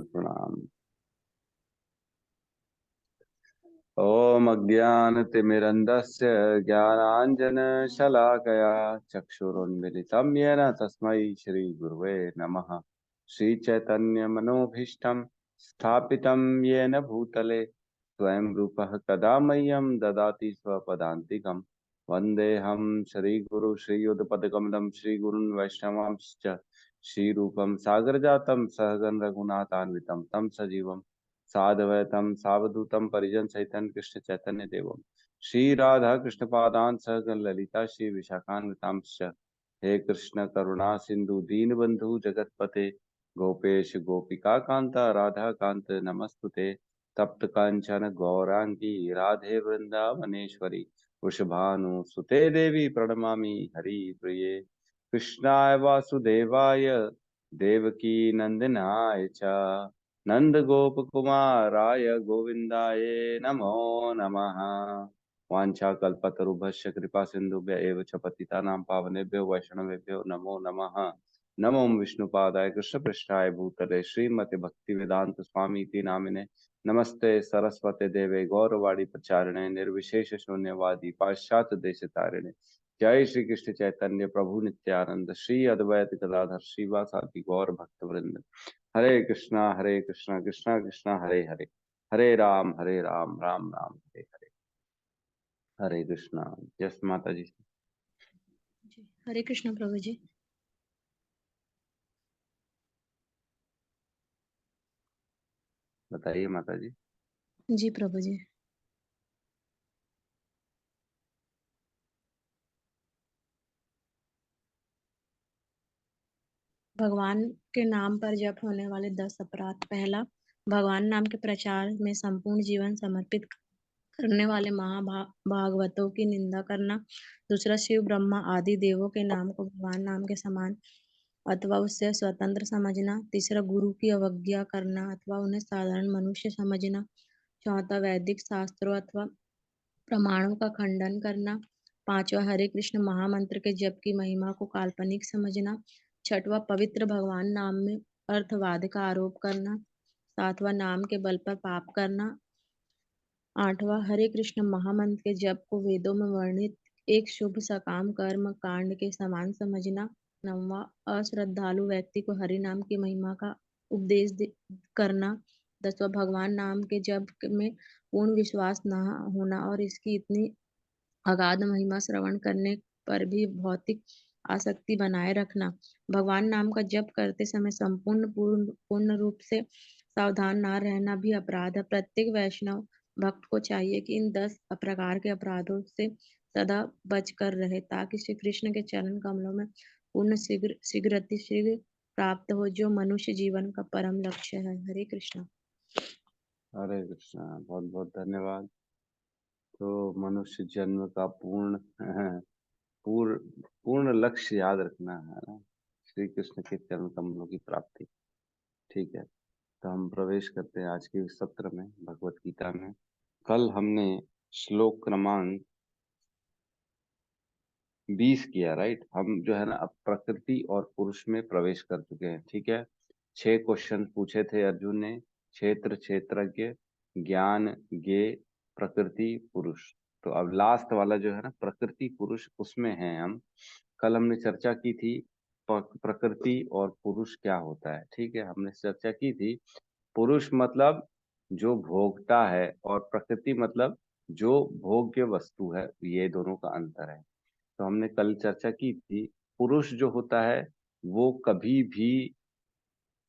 प्रणाम। ओम अज्ञानतिमिरन्धस्य ज्ञानाञ्जनशलाकया चक्षुरुन्मिलितं येन तस्मै श्रीगुरुवे नमः। श्रीचैतन्यमनोभीष्टं स्थापितं येन भूतले स्वयं रूपः कदा मह्यं ददाति स्वपदान्तिकं। वन्देऽहं श्रीगुरु श्रीयुतपदकमलं श्रीगुरुन् वैष्णवांश्च श्रीरूपं सागरजातं सहगण रघुनाथान्वितं तं सजीवं साधवैतम सावधूतम परिजन सहितन कृष्ण चैतन्य देवम श्री राधा कृष्ण पादान सहगण ललिता श्री विशाखान्वितांश्च। हे कृष्ण करुणा सिंधु दीन बंधु जगतपते गोपेश गोपिका कांता राधा कांत नमस्तुते। तप्त कांचन गौरांगी राधे वृंदावनेश्वरी वृषभानुसुते देवी प्रणमामि हरि प्रिये। कृष्णाय वासुदेवाय देवकी नंदनाय च नंद गोप कुमाराय गोविंदाय नमो नमः। वाञ्छाकल्पतरुभ्यश्च कृपा सिन्धुभ्य एव च पतितानां पावनेभ्यो वैष्णवेभ्यो नमो नमः। नमो विष्णुपादाय कृष्णपृष्ठाय भूतले श्रीमते भक्तिवेदांत स्वामी इति नामिने नमस्ते सरस्वते देवे गौरवाणी प्रचारिणे निर्विशेष शून्यवादी पाश्चात्य देश तारिणे। जय श्री कृष्ण चैतन्य प्रभु नित्यानंद श्री अद्वैत गदाधर श्रीवासादि गौर भक्त वृंद। हरे कृष्णा कृष्णा कृष्णा हरे हरे हरे राम राम राम हरे हरे। हरे कृष्णा। जय माता जी। जी हरे कृष्ण प्रभु जी। बताइए माता जी। जी प्रभु जी। भगवान के नाम पर जप होने वाले 10 अपराध। पहला, भगवान नाम के प्रचार में संपूर्ण जीवन समर्पित करने वाले महाभागवतों की निंदा करना। दूसरा, शिव ब्रह्मा आदि देवों के नाम को भगवान नाम के समान अथवा उससे स्वतंत्र समझना। तीसरा, गुरु की अवज्ञा करना अथवा उन्हें साधारण मनुष्य समझना। चौथा, वैदिक शास्त्रों अथवा प्रमाणों का खंडन करना। पांचवा, हरे कृष्ण महामंत्र के जप की महिमा को काल्पनिक समझना। छठवां, पवित्र भगवान नाम में अर्थवाद का आरोप करना। सातवां, नाम के बल पर पाप करना। आठवां, हरे कृष्ण महामंत्र के जप को वेदों में वर्णित एक शुभ सकाम कर्म कांड के समान समझना। नौवां, अश्रद्धालु व्यक्ति को हरि नाम की महिमा का करना। 10वां, भगवान नाम के जप में पूर्ण विश्वास न होना और इसकी इतनी अगाध महिमा श्रवण करने पर भी भौतिक आसक्ति बनाए रखना। भगवान नाम का जप करते समय संपूर्ण पूर्ण रूप से सावधान ना रहना भी अपराध है। प्रत्येक वैष्णव भक्त को चाहिए कि इन 10 प्रकार के अपराधों से सदा बच कर रहे ताकि श्री कृष्ण के चरण कमलों में पूर्ण शीघ्र प्राप्त हो जो मनुष्य जीवन का परम लक्ष्य है। हरे कृष्ण। हरे कृष्णा। बहुत बहुत धन्यवाद। तो मनुष्य जन्म का पूर्ण पूर्ण लक्ष्य याद रखना है ना, श्री कृष्ण के चरण कमलों की प्राप्ति। ठीक है, तो हम प्रवेश करते हैं आज के इस सत्र में भगवत गीता में। कल हमने श्लोक क्रमांक 20 किया, राइट। हम जो है ना अब प्रकृति और पुरुष में प्रवेश कर चुके हैं। ठीक है, 6 क्वेश्चन पूछे थे अर्जुन ने। क्षेत्र, क्षेत्रज्ञ, ज्ञान, ज्ञेय, प्रकृति, पुरुष। तो अब लास्ट वाला जो है ना प्रकृति पुरुष, उसमें है हम। कल हमने चर्चा की थी प्रकृति और पुरुष क्या होता है। ठीक है, हमने चर्चा की थी पुरुष मतलब जो भोगता है और प्रकृति मतलब जो भोग्य वस्तु है, ये दोनों का अंतर है। तो हमने कल चर्चा की थी पुरुष जो होता है वो कभी भी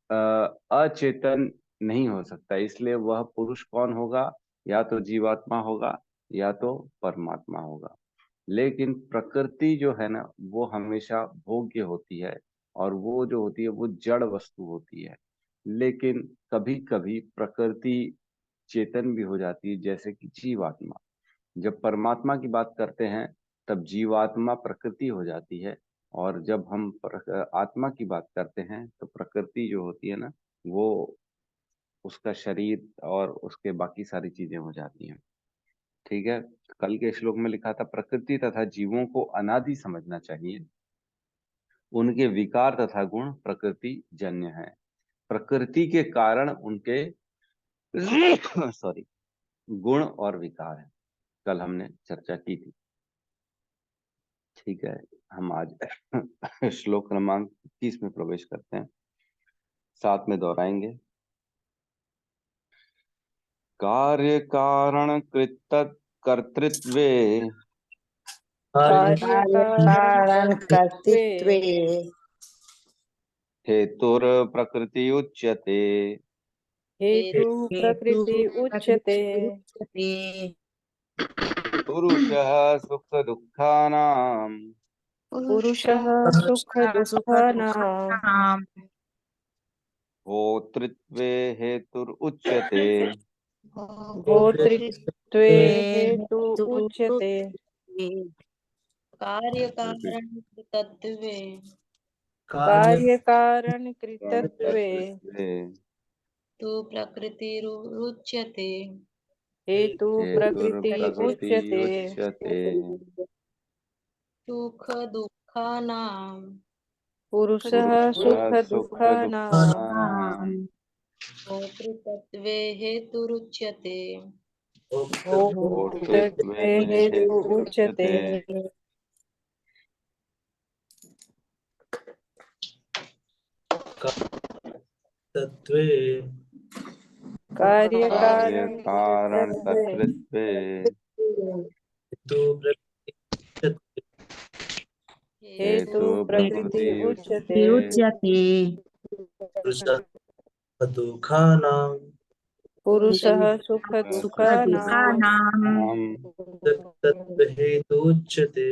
अ, अचेतन नहीं हो सकता, इसलिए वह पुरुष कौन होगा? या तो जीवात्मा होगा या तो परमात्मा होगा। लेकिन प्रकृति जो है ना वो हमेशा भोग्य होती है और वो जो होती है वो जड़ वस्तु होती है। लेकिन कभी कभी प्रकृति चेतन भी हो जाती है, जैसे कि जीवात्मा। जब परमात्मा की बात करते हैं तब जीवात्मा प्रकृति हो जाती है, और जब हम आत्मा की बात करते हैं तो प्रकृति जो होती है ना वो उसका शरीर और उसके बाकी सारी चीजें हो जाती हैं। ठीक है, कल के श्लोक में लिखा था प्रकृति तथा जीवों को अनादि समझना चाहिए, उनके विकार तथा गुण प्रकृति जन्य है। प्रकृति के कारण उनके सॉरी गुण और विकार है। कल हमने चर्चा की थी। ठीक है, हम आज श्लोक क्रमांक 21 में प्रवेश करते हैं, साथ में दोहराएंगे। कार्य कारण कृत कर्तृत्वे कारण कर्तृत्वे हेतुर प्रकृति उच्यते। हेतु प्रकृति उच्यते। पुरुषः सुख दुःखानां पुरुषः सुख दुःखानां भोक्तृत्वे हेतुर उच्यते। भोक्तृत्वे हेतु उच्यते। कार्य कारण तत्वे कार्य कारण कृतत्वे तो प्रकृतिरुच्यते। हेतु प्रकृति उच्यते। सुख दुःखानां पुरुषः सुख दुःखानां भोक्तृत्वे हेतुरुच्यते। भोक्तृत्वे हेतु उच्यते। तत्वे कार्य कार्य कारण कारण कर्तृत्वे हेतु प्रकृति हेतु प्रकृति उच्यते। पुरुषः दुःखानां पुरुषः सुख दुःखानां तत्हेतुच्यते।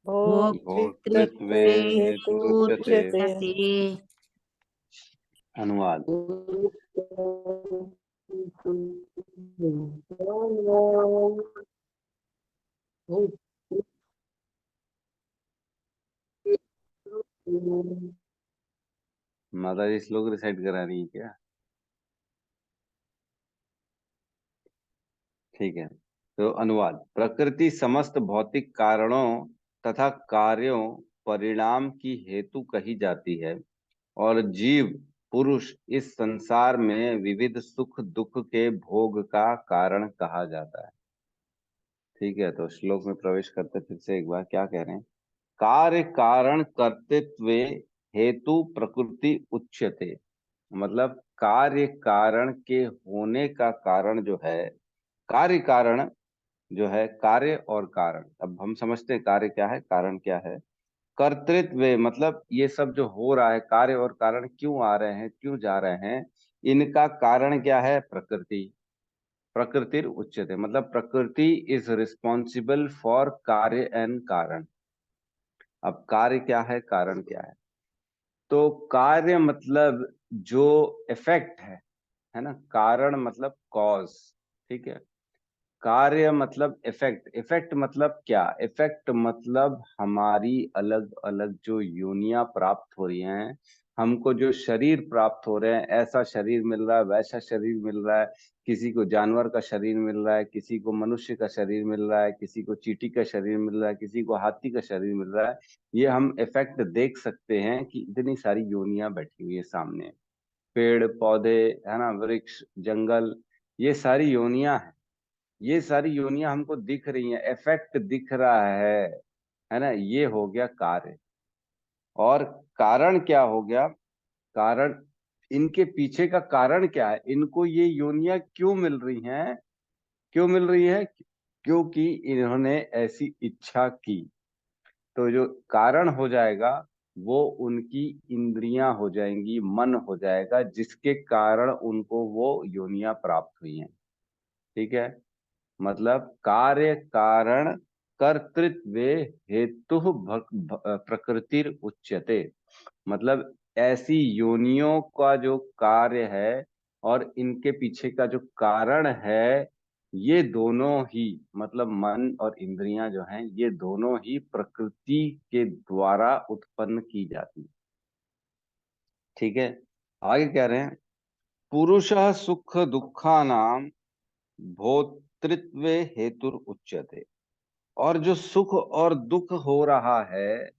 भोक्तृत्वे हेतु उच्यते। अनुवाद। माता जी श्लोक रिसाइट करा रही है क्या? ठीक है, तो अनुवाद। प्रकृति समस्त भौतिक कारणों तथा कार्यों परिणाम की हेतु कही जाती है और जीव पुरुष इस संसार में विविध सुख दुख के भोग का कारण कहा जाता है। ठीक है, तो श्लोक में प्रवेश करते फिर से एक बार क्या कह रहे हैं। कार्य कारण कर्तृत्वे हेतु प्रकृति उच्यते। मतलब कार्य कारण के होने का कारण जो है, कार्य कारण जो है, कार्य और कारण। अब हम समझते हैं कार्य क्या है, कारण क्या है। कर्तृत्व मतलब ये सब जो हो रहा है, कार्य और कारण क्यों आ रहे हैं, क्यों जा रहे हैं, इनका कारण क्या है, प्रकृति। प्रकृतिर उच्यते मतलब प्रकृति इज रिस्पॉन्सिबल फॉर कार्य एंड कारण। अब कार्य क्या है, कारण क्या है। तो कार्य मतलब जो इफेक्ट है ना। कारण मतलब कॉज। ठीक है, कार्य मतलब इफेक्ट। इफेक्ट मतलब क्या, इफेक्ट मतलब हमारी अलग अलग जो योनियां प्राप्त हो रही हैं, हमको जो शरीर प्राप्त हो रहे हैं, ऐसा शरीर मिल रहा है, वैसा शरीर मिल रहा है। किसी को जानवर का शरीर मिल रहा है, किसी को मनुष्य का शरीर मिल रहा है, किसी को चींटी का शरीर मिल रहा है, किसी को हाथी का शरीर मिल रहा है। ये हम इफेक्ट देख सकते हैं कि इतनी सारी योनियां बैठी हुई है सामने। पेड़ पौधे है ना, वृक्ष जंगल, ये सारी योनियां हैं। ये सारी योनियां हमको दिख रही हैं, इफेक्ट दिख रहा है ना। ये हो गया कार्य। और कारण क्या हो गया, कारण इनके पीछे का कारण क्या है, इनको ये योनियां क्यों मिल रही हैं, क्यों मिल रही है, क्योंकि इन्होंने ऐसी इच्छा की। तो जो कारण हो जाएगा वो उनकी इंद्रियां हो जाएंगी, मन हो जाएगा, जिसके कारण उनको वो योनियां प्राप्त हुई हैं। ठीक है, मतलब कार्य कारण कर्तृत्वे हेतु प्रकृतिर उच्यते। मतलब ऐसी योनियों का जो कार्य है और इनके पीछे का जो कारण है, ये दोनों ही मतलब मन और इंद्रियां जो हैं, ये दोनों ही प्रकृति के द्वारा उत्पन्न की जाती है। ठीक है, आगे कह रहे हैं पुरुषः सुख दुःखानां भोक्तृत्वे हेतुर उच्यते। और जो सुख और दुख हो रहा है,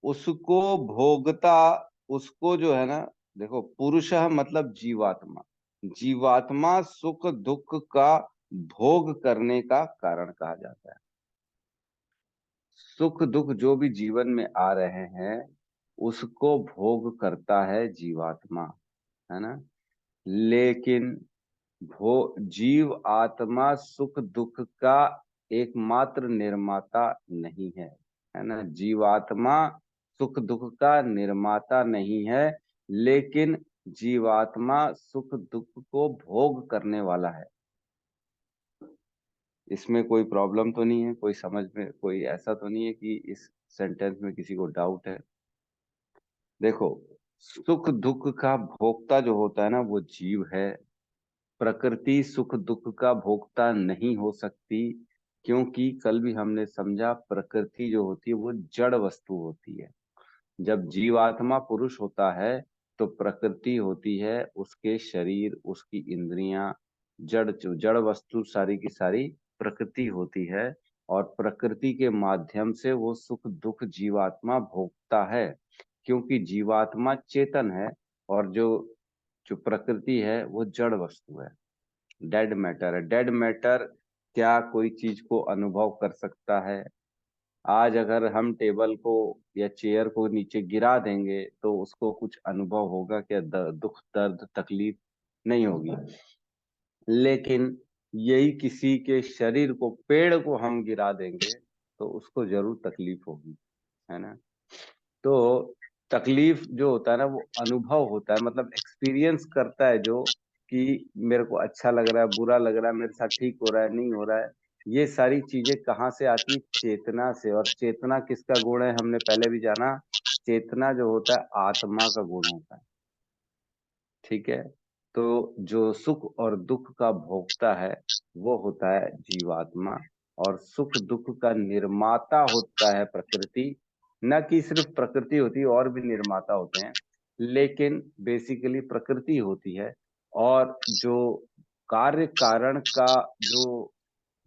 उसको भोगता, उसको जो है ना, देखो पुरुषः मतलब जीवात्मा, जीवात्मा सुख दुख का भोग करने का कारण कहा जाता है। सुख दुख जो भी जीवन में आ रहे हैं उसको भोग करता है जीवात्मा, है ना। लेकिन जीव आत्मा सुख दुख का एकमात्र निर्माता नहीं है ना। जीवात्मा सुख दुख का निर्माता नहीं है, लेकिन जीवात्मा सुख दुख को भोग करने वाला है। इसमें कोई प्रॉब्लम तो नहीं है, कोई समझ में कोई ऐसा तो नहीं है कि इस सेंटेंस में किसी को डाउट है। देखो, सुख दुख का भोक्ता जो होता है ना वो जीव है। प्रकृति सुख दुख का भोक्ता नहीं हो सकती, क्योंकि कल भी हमने समझा प्रकृति जो होती है वो जड़ वस्तु होती है। जब जीवात्मा पुरुष होता है तो प्रकृति होती है उसके शरीर, उसकी इंद्रियां, जड़ वस्तु सारी की सारी प्रकृति होती है। और प्रकृति के माध्यम से वो सुख दुख जीवात्मा भोगता है, क्योंकि जीवात्मा चेतन है और जो जो प्रकृति है वो जड़ वस्तु है, डेड मैटर है। डेड मैटर क्या कोई चीज को अनुभव कर सकता है? आज अगर हम टेबल को या चेयर को नीचे गिरा देंगे तो उसको कुछ अनुभव होगा क्या? दुख दर्द तकलीफ नहीं होगी। लेकिन यही किसी के शरीर को, पेड़ को हम गिरा देंगे तो उसको जरूर तकलीफ होगी, है ना। तो तकलीफ जो होता है ना वो अनुभव होता है, मतलब एक्सपीरियंस करता है जो, कि मेरे को अच्छा लग रहा है, बुरा लग रहा है, मेरे साथ ठीक हो रहा है, नहीं हो रहा है। ये सारी चीजें कहाँ से आती? चेतना से। और चेतना किसका गुण है? हमने पहले भी जाना, चेतना जो होता है आत्मा का गुण होता है, ठीक है। तो जो सुख और दुख का भोगता है वो होता है जीवात्मा, और सुख दुख का निर्माता होता है प्रकृति। न कि सिर्फ प्रकृति होती है, और भी निर्माता होते हैं, लेकिन बेसिकली प्रकृति होती है। और जो कार्य कारण का जो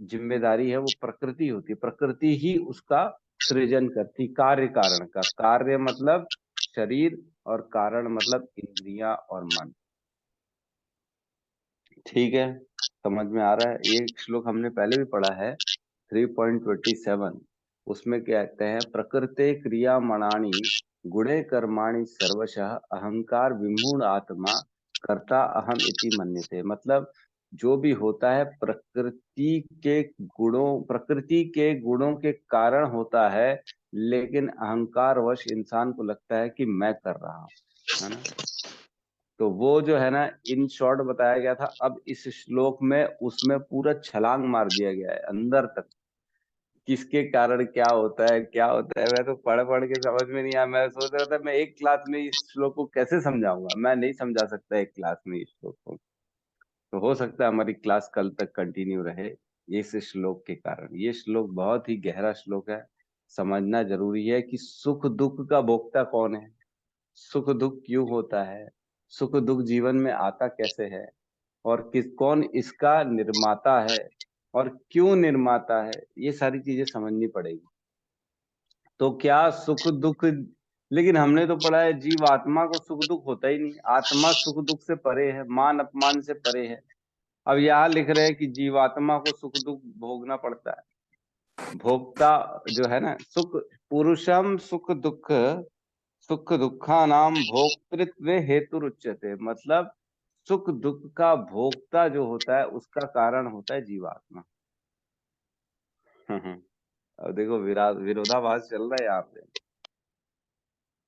जिम्मेदारी है वो प्रकृति होती है, प्रकृति ही उसका सृजन करती। कार्य कारण का, कार्य मतलब शरीर और कारण मतलब इंद्रियां और मन, ठीक है। समझ में आ रहा है? ये श्लोक हमने पहले भी पढ़ा है, 3.27। उसमें कहते हैं प्रकृते क्रियामणानि गुणे कर्माणि सर्वशः अहंकार विमूढ़ आत्मा कर्ता अहम इति मन्यते। मतलब जो भी होता है प्रकृति के गुणों के कारण होता है, लेकिन अहंकार वश इंसान को लगता है कि मैं कर रहा हूं, है ना। तो वो जो है ना इन शॉर्ट बताया गया था। अब इस श्लोक में उसमें पूरा छलांग मार दिया गया है अंदर तक, किसके कारण क्या होता है, क्या होता है। मैं तो पढ़ पढ़ के समझ में नहीं आया। मैं सोच रहा था मैं एक क्लास में इस श्लोक को कैसे समझाऊंगा, मैं नहीं समझा सकता एक क्लास में इस श्लोक को। तो हो सकता है हमारी क्लास कल तक कंटिन्यू रहे इस श्लोक के कारण। ये श्लोक बहुत ही गहरा श्लोक है, समझना जरूरी है कि सुख दुख का भोक्ता कौन है, सुख दुख क्यों होता है, सुख दुख जीवन में आता कैसे है, और कौन इसका निर्माता है और क्यों निर्माता है, ये सारी चीजें समझनी पड़ेगी। तो क्या सुख दुख, लेकिन हमने तो पढ़ा है जीव आत्मा को सुख दुख होता ही नहीं, आत्मा सुख दुख से परे है, मान अपमान से परे है। अब यहाँ लिख रहे हैं कि जीवात्मा को सुख दुख भोगना पड़ता है। भोक्ता जो है ना, सुख पुरुषम सुख दुखा नाम भोक्तृत्व हेतु उच्यते। मतलब सुख दुख का भोक्ता जो होता है उसका कारण होता है जीवात्मा। अब देखो विरोधाभास चल रहा है यहाँ पे।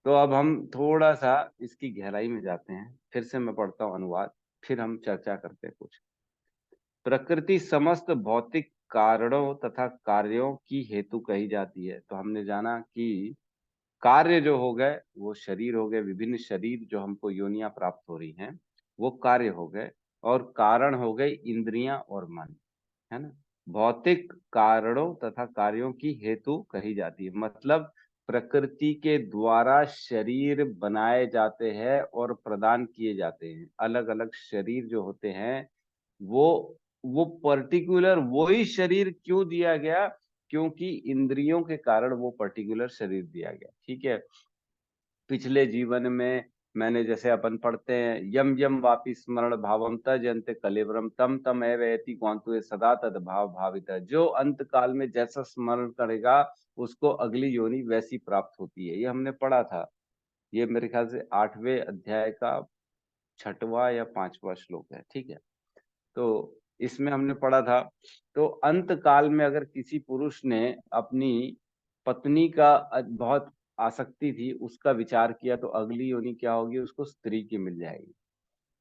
तो अब हम थोड़ा सा इसकी गहराई में जाते हैं, फिर से मैं पढ़ता हूँ अनुवाद, फिर हम चर्चा करते हैं कुछ। प्रकृति समस्त भौतिक कारणों तथा कार्यों की हेतु कही जाती है। तो हमने जाना कि कार्य जो हो गए वो शरीर हो गए, विभिन्न शरीर जो हमको योनियां प्राप्त हो रही हैं वो कार्य हो गए, और कारण हो गए इंद्रियां और मन, है ना। भौतिक कारणों तथा कार्यों की हेतु कही जाती है, मतलब प्रकृति के द्वारा शरीर बनाए जाते हैं और प्रदान किए जाते हैं। अलग अलग शरीर जो होते हैं वो वो पर्टिकुलर वही शरीर क्यों दिया गया? क्योंकि इंद्रियों के कारण वो पर्टिकुलर शरीर दिया गया, ठीक है। पिछले जीवन में मैंने जैसे अपन पढ़ते हैं यम यम वापि स्मरण भावम तजन्ते कलेवरम तम तम एवेति क्वांतु सदा तद भाव भावित। जो अंत काल में जैसा स्मरण करेगा उसको अगली योनि वैसी प्राप्त होती है। ये हमने पढ़ा था। ये मेरे ख्याल से 8वें अध्याय का 6वां या 5वां श्लोक है। ठीक है, तो इसमें हमने पढ़ा था। तो अंत काल में अगर किसी पुरुष ने अपनी पत्नी का बहुत आसक्ति थी, उसका विचार किया, तो अगली योनि क्या होगी, उसको स्त्री की मिल जाएगी,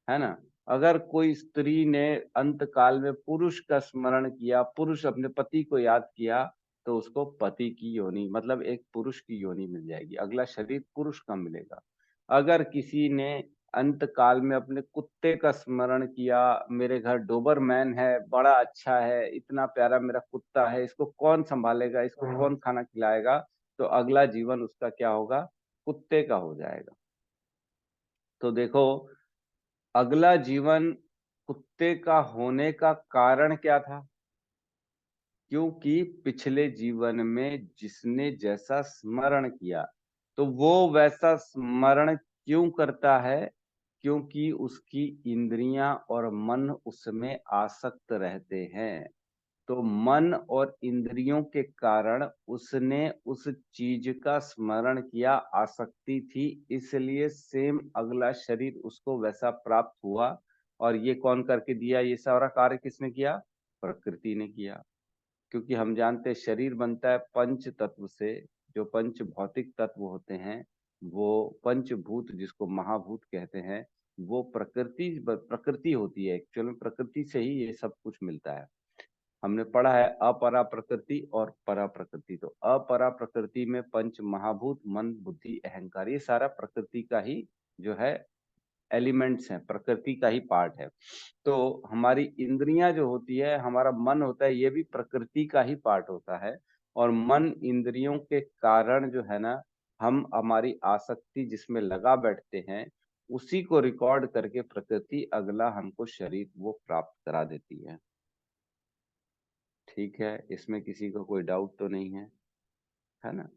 है ना। अगर कोई स्त्री ने अंत काल में पुरुष का स्मरण किया, पुरुष अपने पति को याद किया, तो उसको पति की योनि मतलब एक पुरुष की योनि मिल जाएगी, अगला शरीर पुरुष का मिलेगा। अगर किसी ने अंत काल में अपने कुत्ते का स्मरण किया, मेरे घर डोबरमैन है, बड़ा अच्छा है, इतना प्यारा मेरा कुत्ता है, इसको कौन संभालेगा, इसको कौन खाना खिलाएगा, तो अगला जीवन उसका क्या होगा, कुत्ते का हो जाएगा। तो देखो, अगला जीवन कुत्ते का होने का कारण क्या था, क्योंकि पिछले जीवन में जिसने जैसा स्मरण किया, तो वो वैसा स्मरण क्यों करता है, क्योंकि उसकी इंद्रियां और मन उसमें आसक्त रहते हैं। तो मन और इंद्रियों के कारण उसने उस चीज का स्मरण किया, आसक्ति थी, इसलिए सेम अगला शरीर उसको वैसा प्राप्त हुआ। और ये कौन करके दिया, ये सारा कार्य किसने किया, प्रकृति ने किया। क्योंकि हम जानते हैं शरीर बनता है पंच तत्व से, जो पंच भौतिक तत्व होते हैं, वो पंचभूत जिसको महाभूत कहते हैं, वो प्रकृति होती है। एक्चुअल में प्रकृति से ही ये सब कुछ मिलता है। हमने पढ़ा है अपरा प्रकृति और परा प्रकृति। तो अपरा प्रकृति में पंच महाभूत, मन, बुद्धि, अहंकार, ये सारा प्रकृति का ही जो है एलिमेंट्स हैं, प्रकृति का ही पार्ट है। तो हमारी इंद्रियां जो होती है, हमारा मन होता है, ये भी प्रकृति का ही पार्ट होता है। और मन इंद्रियों के कारण जो है ना, हम हमारी आसक्ति जिसमें लगा बैठते हैं, उसी को रिकॉर्ड करके प्रकृति अगला हमको शरीर वो प्राप्त करा देती है। ठीक है, इसमें किसी को कोई डाउट तो नहीं है ना।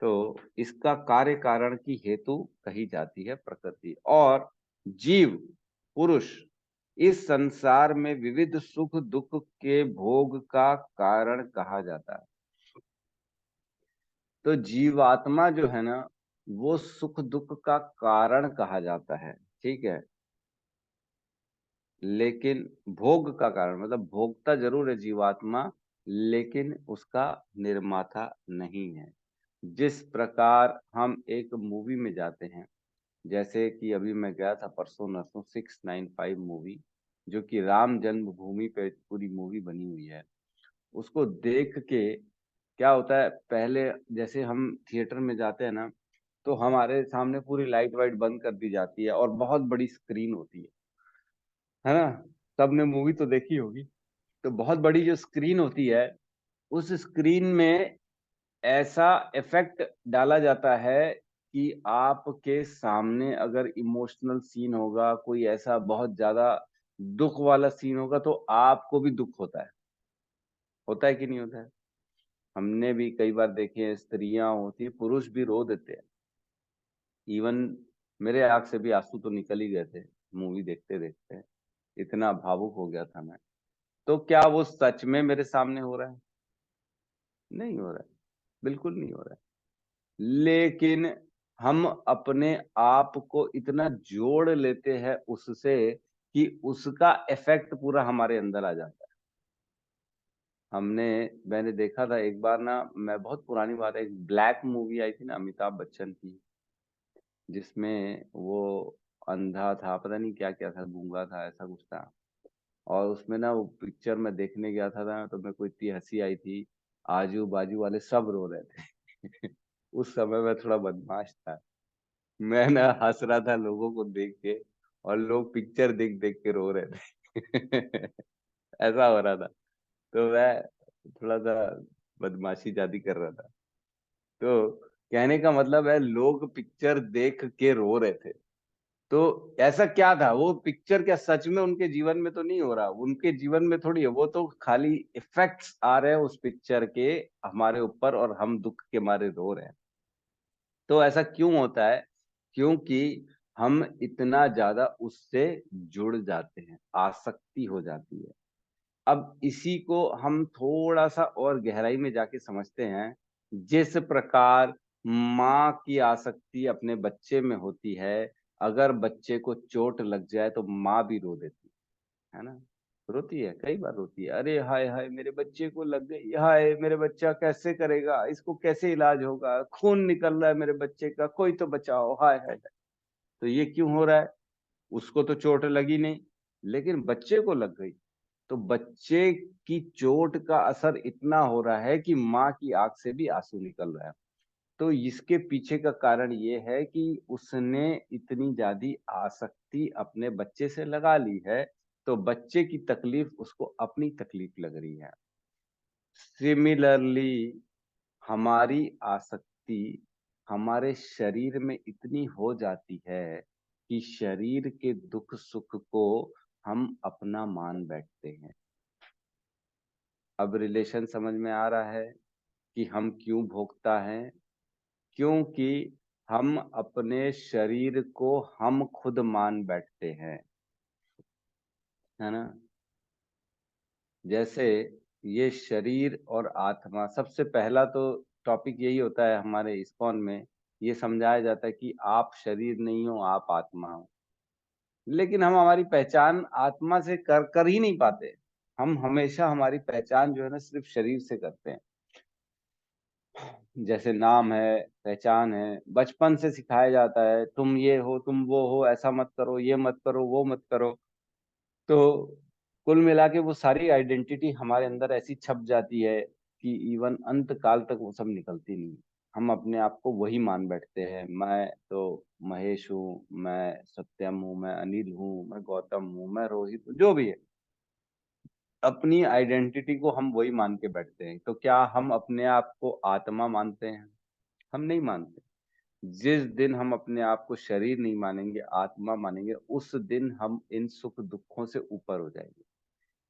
तो इसका कार्य कारण की हेतु कही जाती है प्रकृति। और जीव पुरुष इस संसार में विविध सुख दुख के भोग का कारण कहा जाता है। तो जीवात्मा जो है ना, वो सुख दुख का कारण कहा जाता है। ठीक है, लेकिन भोग का कारण मतलब भोगता जरूर है जीवात्मा, लेकिन उसका निर्माता नहीं है। जिस प्रकार हम एक मूवी में जाते हैं, जैसे कि अभी मैं गया था परसों नरसों 695 मूवी, जो कि राम जन्मभूमि पे पूरी मूवी बनी हुई है। उसको देख के क्या होता है, पहले जैसे हम थिएटर में जाते हैं ना, तो हमारे सामने पूरी लाइट वाइट बंद कर दी जाती है और बहुत बड़ी स्क्रीन होती है ना। सबने मूवी तो देखी होगी। तो बहुत बड़ी जो स्क्रीन होती है, उस स्क्रीन में ऐसा इफेक्ट डाला जाता है कि आपके सामने अगर इमोशनल सीन होगा, कोई ऐसा बहुत ज्यादा दुख वाला सीन होगा, तो आपको भी दुख होता है कि नहीं होता है। हमने भी कई बार देखे हैं, स्त्रियां होती है, पुरुष भी रो देते हैं। इवन मेरे आंख से भी आंसू तो निकल ही गए थे मूवी देखते देखते, इतना भावुक हो गया था मैं। तो क्या वो सच में मेरे सामने हो रहा है? नहीं हो रहा है, बिल्कुल नहीं हो रहा है। लेकिन हम अपने आप को इतना जोड़ लेते हैं उससे कि उसका इफेक्ट पूरा हमारे अंदर आ जाता है। मैंने देखा था एक बार ना, मैं बहुत पुरानी बात है, एक ब्लैक मूवी आई थी ना अमिताभ बच्चन की, जिसमें वो अंधा था, पता नहीं क्या क्या था, गूंगा था, ऐसा कुछ था। और उसमें ना वो पिक्चर में देखने गया था ना, तो मेरे को इतनी हंसी आई थी, आजू बाजू वाले सब रो रहे थे। उस समय मैं थोड़ा बदमाश था, मैं ना हंस रहा था लोगों को देख के, और लोग पिक्चर देख देख के रो रहे थे। ऐसा हो रहा था। तो मैं थोड़ा सा बदमाशी ज्यादा कर रहा था। तो कहने का मतलब है, लोग पिक्चर देख के रो रहे थे। तो ऐसा क्या था, वो पिक्चर क्या सच में उनके जीवन में तो नहीं हो रहा, उनके जीवन में थोड़ी है, वो तो खाली इफेक्ट्स आ रहे हैं उस पिक्चर के हमारे ऊपर, और हम दुख के मारे रो रहे हैं। तो ऐसा क्यों होता है? क्योंकि हम इतना ज्यादा उससे जुड़ जाते हैं, आसक्ति हो जाती है। अब इसी को हम थोड़ा सा और गहराई में जाके समझते हैं। जिस प्रकार माँ की आसक्ति अपने बच्चे में होती है, अगर बच्चे को चोट लग जाए तो माँ भी रो देती है ना, रोती है, कई बार रोती है, अरे हाय हाय मेरे बच्चे को लग गई, हाय मेरे बच्चा कैसे करेगा, इसको कैसे इलाज होगा, खून निकल रहा है मेरे बच्चे का, कोई तो बचाओ, हाय हाय हाय। तो ये क्यों हो रहा है? उसको तो चोट लगी नहीं, लेकिन बच्चे को लग गई। तो बच्चे की चोट का असर इतना हो रहा है कि माँ की आंख से भी आंसू निकल रहा है। तो इसके पीछे का कारण ये है कि उसने इतनी ज्यादा आसक्ति अपने बच्चे से लगा ली है, तो बच्चे की तकलीफ उसको अपनी तकलीफ लग रही है। सिमिलरली हमारी आसक्ति हमारे शरीर में इतनी हो जाती है कि शरीर के दुख सुख को हम अपना मान बैठते हैं। अब रिलेशन समझ में आ रहा है कि हम क्यों भोगता है? क्योंकि हम अपने शरीर को हम खुद मान बैठते हैं, है ना। जैसे ये शरीर और आत्मा, सबसे पहला तो टॉपिक यही होता है हमारे इस्कॉन में, ये समझाया जाता है कि आप शरीर नहीं हो, आप आत्मा हो। लेकिन हम हमारी पहचान आत्मा से कर ही नहीं पाते। हम हमेशा हमारी पहचान जो है ना सिर्फ शरीर से करते हैं। जैसे नाम है, पहचान है, बचपन से सिखाया जाता है तुम ये हो, तुम वो हो, ऐसा मत करो, ये मत करो, वो मत करो। तो कुल मिला के वो सारी आइडेंटिटी हमारे अंदर ऐसी छप जाती है कि इवन अंत काल तक वो सब निकलती नहीं। हम अपने आप को वही मान बैठते हैं, मैं तो महेश हूँ, मैं सत्यम हूँ, मैं अनिल हूँ, मैं गौतम हूँ, मैं रोहित हूँ, जो भी है अपनी आइडेंटिटी को हम वही मान के बैठते हैं। तो क्या हम अपने आप को आत्मा मानते हैं? हम नहीं मानते। जिस दिन हम अपने आप को शरीर नहीं मानेंगे, आत्मा मानेंगे, उस दिन हम इन सुख दुखों से ऊपर हो जाएंगे।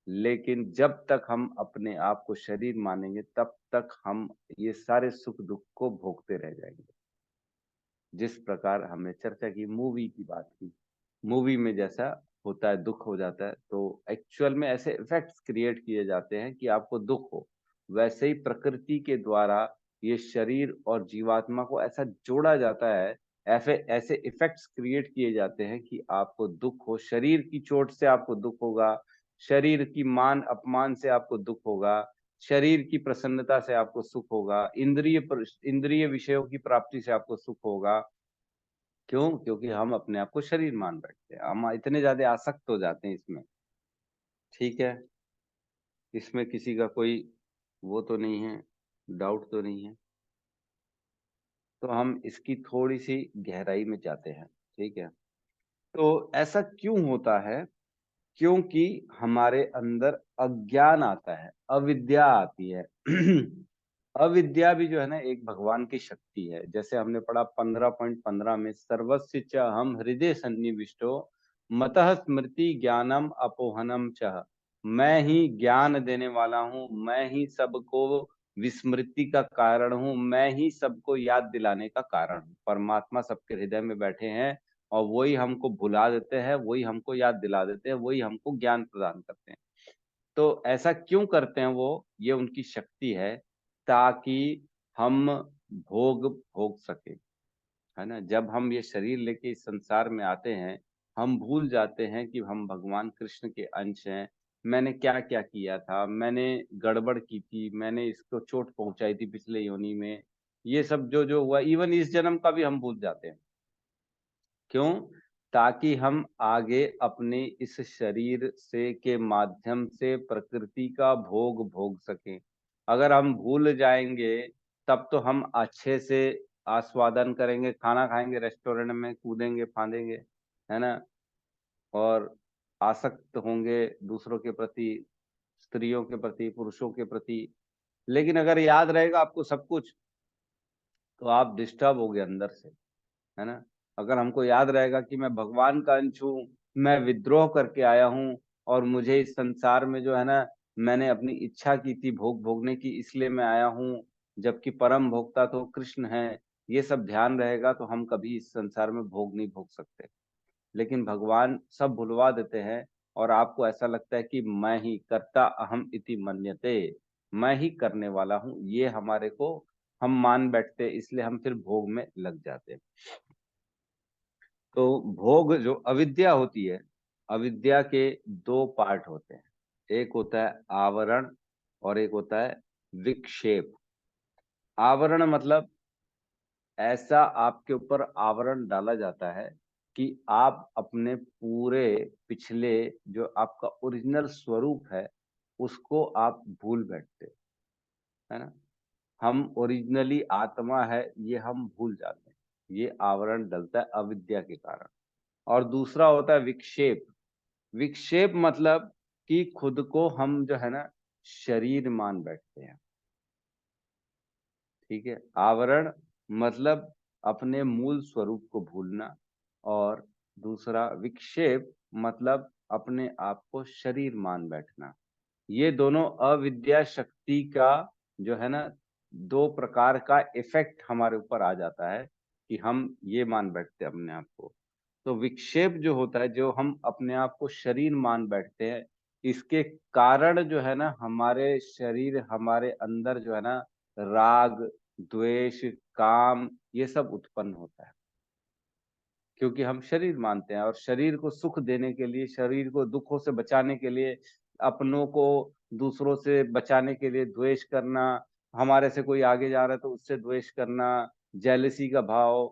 लेकिन जब तक हम अपने आप को शरीर मानेंगे, तब तक हम ये सारे सुख दुख को भोगते रह जाएंगे। जिस प्रकार हमने चर्चा की, मूवी की बात की, मूवी में जैसा होता है, दुख हो जाता है, तो एक्चुअल में ऐसे इफेक्ट्स क्रिएट किए जाते हैं कि आपको दुख हो। वैसे ही प्रकृति के द्वारा ये शरीर और जीवात्मा को ऐसा जोड़ा जाता है, ऐसे ऐसे इफेक्ट्स क्रिएट किए जाते हैं कि आपको दुख हो, शरीर की चोट से आपको दुख होगा, शरीर की मान अपमान से आपको दुख होगा, शरीर की प्रसन्नता से आपको सुख होगा, इंद्रिय विषयों की प्राप्ति से आपको सुख होगा। क्यों? क्योंकि हम अपने आप को शरीर मान बैठते हैं, हम इतने ज्यादा आसक्त हो जाते हैं इसमें। ठीक है, इसमें किसी का कोई वो तो नहीं है, डाउट तो नहीं है। तो हम इसकी थोड़ी सी गहराई में जाते हैं। ठीक है, तो ऐसा क्यों होता है? क्योंकि हमारे अंदर अज्ञान आता है, अविद्या आती है। अविद्या भी जो है ना एक भगवान की शक्ति है। जैसे हमने पढ़ा 15.15 में, सर्वस्य च हम हृदय सन्निविष्टो मतः स्मृति ज्ञानम अपोहनम च। मैं ही ज्ञान देने वाला हूँ, मैं ही सबको विस्मृति का कारण हूँ, मैं ही सबको याद दिलाने का कारण हूँ। परमात्मा सबके हृदय में बैठे हैं और वही हमको भुला देते हैं, वही हमको याद दिला देते हैं, वही हमको ज्ञान प्रदान करते हैं। तो ऐसा क्यों करते हैं वो? ये उनकी शक्ति है, ताकि हम भोग भोग सके, है ना। जब हम ये शरीर लेके इस संसार में आते हैं, हम भूल जाते हैं कि हम भगवान कृष्ण के अंश हैं। मैंने क्या क्या किया था, मैंने गड़बड़ की थी, मैंने इसको चोट पहुंचाई थी पिछले योनि में, ये सब जो जो हुआ, इवन इस जन्म का भी हम भूल जाते हैं। क्यों? ताकि हम आगे अपने इस शरीर से के माध्यम से प्रकृति का भोग भोग सकें। अगर हम भूल जाएंगे, तब तो हम अच्छे से आस्वादन करेंगे, खाना खाएंगे, रेस्टोरेंट में कूदेंगे फांदेंगे, है ना, और आसक्त होंगे दूसरों के प्रति, स्त्रियों के प्रति, पुरुषों के प्रति। लेकिन अगर याद रहेगा आपको सब कुछ, तो आप डिस्टर्ब हो गए अंदर से, है ना। अगर हमको याद रहेगा कि मैं भगवान का अंश हूँ, मैं विद्रोह करके आया हूँ, और मुझे इस संसार में जो है ना, मैंने अपनी इच्छा की थी भोग भोगने की, इसलिए मैं आया हूँ, जबकि परम भोक्ता तो कृष्ण है, ये सब ध्यान रहेगा, तो हम कभी इस संसार में भोग नहीं भोग सकते। लेकिन भगवान सब भुलवा देते हैं और आपको ऐसा लगता है कि मैं ही कर्ता अहम इति मन्यते, मैं ही करने वाला हूँ, ये हमारे को हम मान बैठते हैं, इसलिए हम फिर भोग में लग जाते हैं। तो भोग जो अविद्या होती है, अविद्या के दो पार्ट होते हैं, एक होता है आवरण और एक होता है विक्षेप। आवरण मतलब ऐसा आपके ऊपर आवरण डाला जाता है कि आप अपने पूरे पिछले जो आपका ओरिजिनल स्वरूप है उसको आप भूल बैठते है ना। हम ओरिजिनली आत्मा है ये हम भूल जाते हैं, ये आवरण डलता है अविद्या के कारण। और दूसरा होता है विक्षेप। विक्षेप मतलब कि खुद को हम जो है ना शरीर मान बैठते हैं, ठीक है। आवरण मतलब अपने मूल स्वरूप को भूलना, और दूसरा विक्षेप मतलब अपने आप को शरीर मान बैठना। ये दोनों अविद्या शक्ति का जो है ना दो प्रकार का इफेक्ट हमारे ऊपर आ जाता है कि हम ये मान बैठते हैं अपने आप को। तो विक्षेप जो होता है, जो हम अपने आप को शरीर मान बैठते हैं, इसके कारण जो है ना हमारे शरीर, हमारे अंदर जो है ना राग, द्वेष, काम, ये सब उत्पन्न होता है, क्योंकि हम शरीर मानते हैं। और शरीर को सुख देने के लिए, शरीर को दुखों से बचाने के लिए, अपनों को दूसरों से बचाने के लिए द्वेष करना, हमारे से कोई आगे जा रहा है तो उससे द्वेष करना, जेलसी का भाव,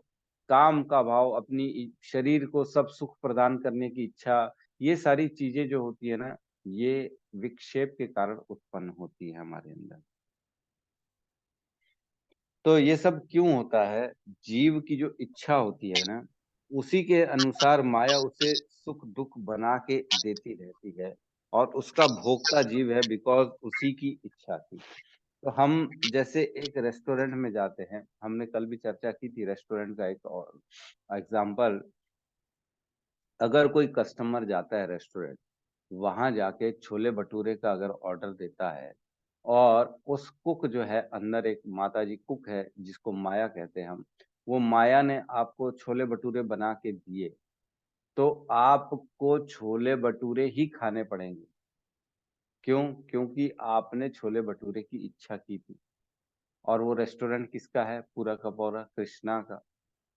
काम का भाव, अपनी शरीर को सब सुख प्रदान करने की इच्छा, ये सारी चीजें जो होती है ना, ये विक्षेप के कारण उत्पन्न होती है हमारे अंदर। तो ये सब क्यों होता है? जीव की जो इच्छा होती है ना, उसी के अनुसार माया उसे सुख दुख बना के देती रहती है, और उसका भोक्ता जीव है बिकॉज उसी की इच्छा थी। तो हम जैसे एक रेस्टोरेंट में जाते हैं, हमने कल भी चर्चा की थी रेस्टोरेंट का एक और एग्जाम्पल। अगर कोई कस्टमर जाता है रेस्टोरेंट, वहां जाके छोले भटूरे का अगर ऑर्डर देता है, और उस कुक जो है, अंदर एक माता जी कुक है जिसको माया कहते हैं हम, वो माया ने आपको छोले भटूरे बना के दिए, तो आपको छोले भटूरे ही खाने पड़ेंगे। क्यों? क्योंकि आपने छोले भटूरे की इच्छा की थी, और वो रेस्टोरेंट किसका है? पूरा का पूरा कृष्णा का,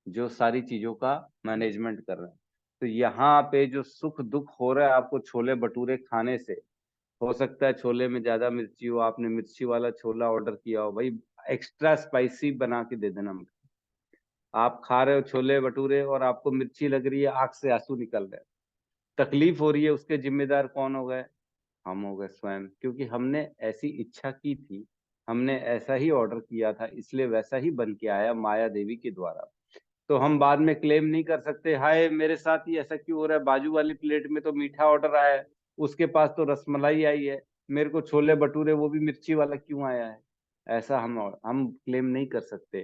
जो सारी चीजों का मैनेजमेंट कर रहे हैं। तो यहाँ पे जो सुख दुख हो रहा है आपको छोले भटूरे खाने से, हो सकता है छोले में ज्यादा मिर्ची हो, आपने मिर्ची वाला छोला ऑर्डर किया हो, भाई एक्स्ट्रा स्पाइसी बना के दे देना मुझे। आप खा रहे हो छोले भटूरे और आपको मिर्ची लग रही है, आंख से आंसू निकल रहे हैं, तकलीफ हो रही है, उसके जिम्मेदार कौन हो गए? हम हो गए स्वयं, क्योंकि हमने ऐसी इच्छा की थी, हमने ऐसा ही ऑर्डर किया था, इसलिए वैसा ही बन के आया माया देवी के द्वारा। तो हम बाद में क्लेम नहीं कर सकते, हाय मेरे साथ ही ऐसा क्यों हो रहा है, बाजू वाली प्लेट में तो मीठा ऑर्डर आया है, उसके पास तो रसमलाई आई है, मेरे को छोले भटूरे वो भी मिर्ची वाला क्यों आया है। ऐसा हम क्लेम नहीं कर सकते।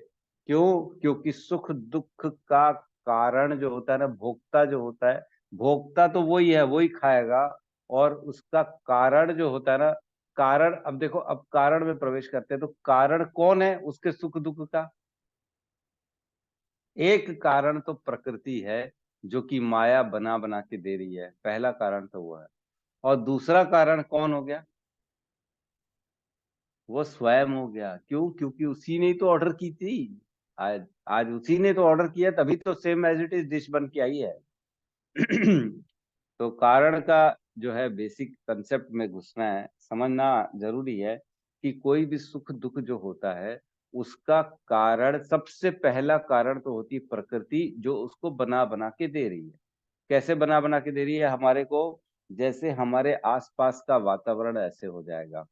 क्यों? क्योंकि सुख दुख का कारण जो होता है ना, भोक्ता जो होता है, भोक्ता तो वही है, वही खाएगा। और उसका कारण जो होता है ना, कारण, अब देखो, अब कारण में प्रवेश करते हैं, तो कारण कौन है उसके सुख दुख का? एक कारण तो प्रकृति है, जो कि माया बना बना के दे रही है, पहला कारण तो वो है। और दूसरा कारण कौन हो गया? वो स्वयं हो गया। क्यों? क्योंकि उसी ने ही तो ऑर्डर की थी। आज आज उसी ने तो ऑर्डर किया, तभी तो same as it is dish बन के आई है। तो कारण का जो है बेसिक कंसेप्ट में घुसना है, समझना जरूरी है कि कोई भी सुख दुख जो होता है, उसका कारण, सबसे पहला कारण तो होती है प्रकृति, जो उसको बना बना के दे रही है। कैसे बना बना के दे रही है हमारे को? जैसे हमारे आसपास का वातावरण ऐसे हो जाएगा,